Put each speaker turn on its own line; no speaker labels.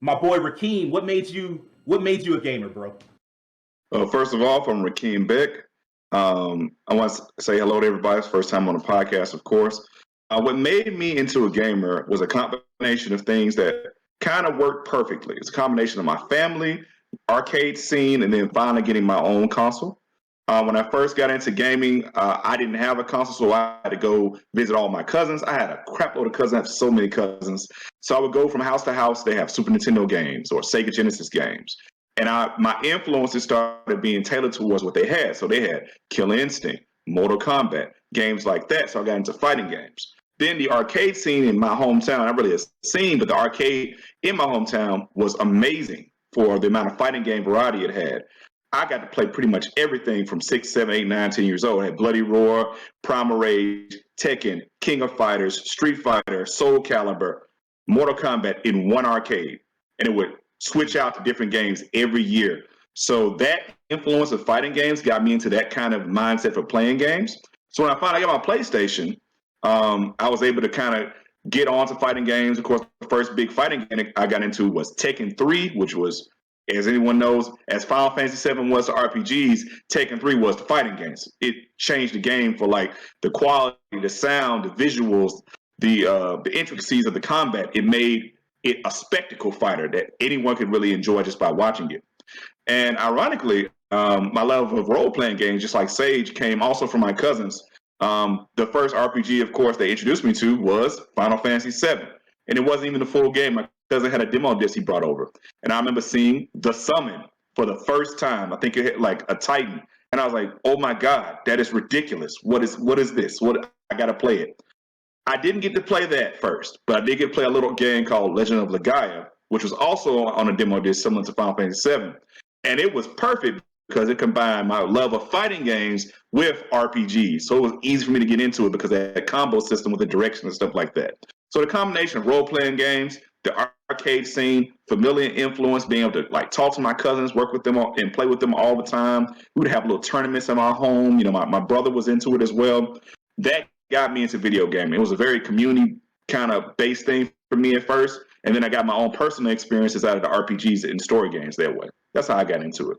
My boy Rakeem, what made you a gamer, bro?
First of all, from Rajhkeem Beck, I want to say hello to everybody. It's the first time on the podcast, of course. What made me into a gamer was a combination of things that kind of worked perfectly. It's a combination of my family, arcade scene, and then finally getting my own console. When I first got into gaming, I didn't have a console, so I had to go visit all my cousins. I had a crap load of cousins. I have so many cousins. So I would go from house to house. They have Super Nintendo games or Sega Genesis games. And my influences started being tailored towards what they had. So they had Killer Instinct, Mortal Kombat, games like that. So I got into fighting games. Then the arcade scene in my hometown, not really a scene, but the arcade in my hometown was amazing for the amount of fighting game variety it had. I got to play pretty much everything from 6, 7, 8, 9, 10 years old. I had Bloody Roar, Primal Rage, Tekken, King of Fighters, Street Fighter, Soul Calibur, Mortal Kombat in one arcade. And it would switch out to different games every year. So that influence of fighting games got me into that kind of mindset for playing games. So when I finally got my PlayStation, I was able to kind of get on to fighting games. Of course, the first big fighting game I got into was Tekken 3, which was, as anyone knows, as Final Fantasy VII was to RPGs, Tekken 3 was the fighting games. It changed the game for like the quality, the sound, the visuals, the intricacies of the combat. It made it a spectacle fighter that anyone could really enjoy just by watching it. And ironically, my love of role-playing games, just like Sage, came also from my cousins. The first RPG, of course, they introduced me to was Final Fantasy VII. And it wasn't even the full game. My cousin had a demo disc he brought over. And I remember seeing The Summon for the first time. I think it hit like a Titan. And I was like, oh my God, that is ridiculous. What is this? I got to play it. I didn't get to play that first, but I did get to play a little game called Legend of Legaia, which was also on a demo disc similar to Final Fantasy VII. And it was perfect because it combined my love of fighting games with RPGs. So it was easy for me to get into it because of that combo system with the direction and stuff like that. So the combination of role-playing games, the arcade scene, familiar influence, being able to like talk to my cousins, work with them and play with them all the time. We would have little tournaments in our home. You know, my brother was into it as well. That got me into video gaming. It was a very community kind of based thing for me at first. And then I got my own personal experiences out of the RPGs and story games that way. That's how I got into it.